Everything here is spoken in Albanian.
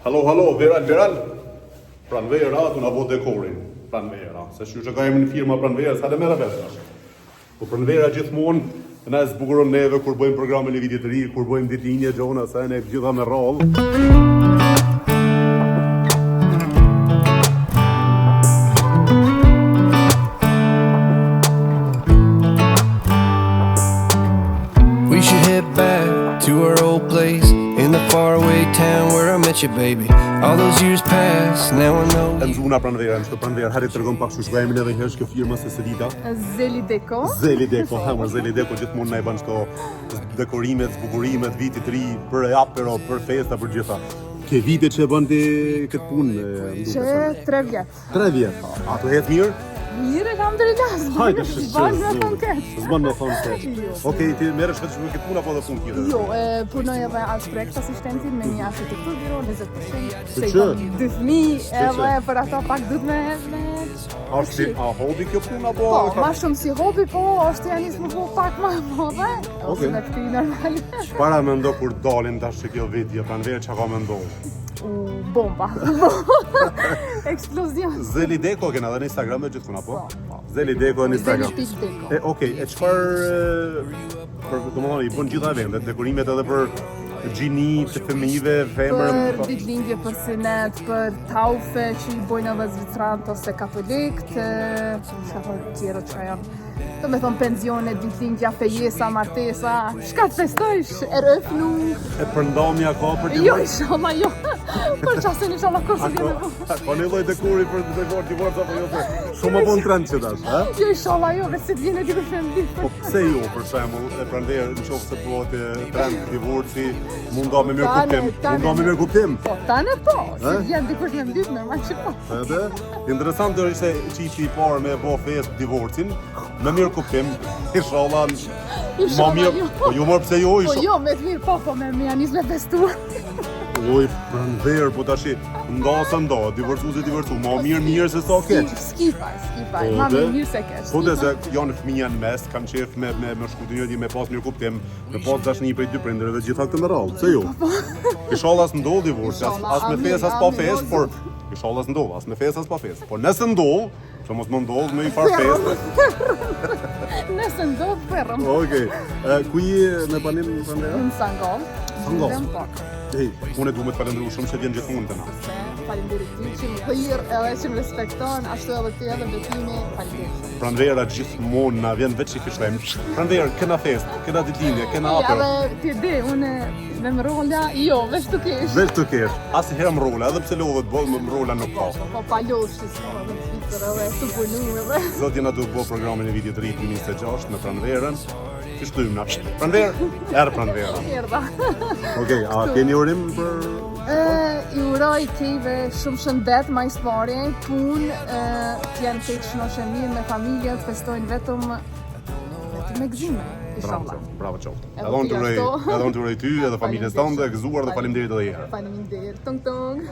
Halo, Veral. Pranvera, tu na vo dekorin. Pranvera. Se shu që ka jemi në firma Pranvera, sa dhe mera vetë. Po Pranvera gjithmonë na zbukuron neve kur bëjmë programin e vitit të ri, kur bëjmë ditëlindje gjona, sa ne gjitha me rrallë. To our old place in the faraway town where I met you, baby. All those years passed, now I know you. Nxuna Pranvera, hajde tregon pak çu shkojmë edhe herë kjo firma se Selita. Zeli Deco, Zeli Deco gjithmonë na e bën çto dekorimet, zbukurimet, vitit të ri për apero, për festa, për gjitha. Ke vite që bën ti këtë punë, që 3 vjet. 3 vjet. Ato het mirë? Mirë, alhamdulillah. Hajde, s'bën me thonë. S'bën me thonë. Okej, ti merresh vetëm me këtë punë apo edhe punë tjetër? Jo, punoj edhe as projekt asistenti me një arkitektur biro 20%. Se jam 2 fëmijë, edhe për ato pak duhet me Është a hobi kjo punë apo? Po, ma shumë si hobi, po është janis më po pak më modhe. Ose me këti normal. Çfarë mendo kur dalin tash kjo video, Pranvera çka ka mendon? Bomba. Eksplozion. Zeli Deco kena edhe në Instagram e gjithkund apo? Po. Zeli Deco në Instagram. Zeli.Deco. Okej, e çfarë për domethënë i bën gjitha eventet, dekorimet edhe për gjini të fëmijëve, femër, për ditëlindje, për synet, për taufe që i bojnë edhe zvicrant ose katolikët, çfarë tjera që janë. Do me thonë pensione, ditëlindja, fejesa, martesa, shka të festojsh, rëfnu. E përndamja ka për Jo, inshallah, jo. Për qasin inshallah kurse kene po. Ka një lloj dekori për të dekor divorc apo jo se shumë më bon trend që dash, ha? Jo, inshallah, jo, vetë si të vjene dikush me mbi. Po pse jo, për shembull, e Pranvera në qoftë se bëhet trend divorci, mundo me mirë kuptim. Po, tani po, si vjen dikush me mbi, normal që po. Edhe, interesant është se çifi i parë me bë fest divorcin, me mirë kuptim, inshallah. Ma mirë, po jo më pse jo Po jo, me të mirë po me janis me festuar. Oj, Pranvera, po tash ndo, divorcu, ma mirë se sa ke. Skipaj, ma mirë se ke. Po dhe se janë fëmija në mes, kanë qef me shkutin një di me pas mirë kuptim, me pas dashni prej dy prindërve gjitha këtë me rallë, se jo. Inshallah as ndodh divorci, as me fes as pa fes, por inshallah as ndodh, as me fes as pa fes. Por nëse ndodh, që mos më ndodh me i farë fest. Nëse ndodh, përrëm. Okej, ku je me banim Pranvera? Në Sangol. Sangol. Hej, unë du me të falendru shumë që vjen gjithmonë të na. Faleminderit ti që më thirr edhe që më respekton, ashtu edhe ti edhe betimi, faleminderit. Pranvera gjithmonë na vjen veç i fshlem. Pranvera, kena fest, kena ditëlindje, kena apero. Edhe ti di, unë me më rolla, jo, veç të kesh. Veç të kesh. Asnjëherë më rolla, edhe pse lodhet bëll më rolla nuk ka. Po pa loshis, edhe Twitter edhe të punu edhe. Zot jena duke bëu programin e vitit të ri 26 me Pranverën. Shtymë na. Pranvera. Erdha. Okej, a keni urim për I uroj kejve shumë shëndet, ma i sparje, punë, t'jenë të shnoshe mirë me familje, të festojnë vetëm me gëzime, inshallah. Bravo qoftë. Edhe unë të uroj ty, edhe familjes tënde, gëzuar dhe faleminderit edhe herë. Faleminderit, tong.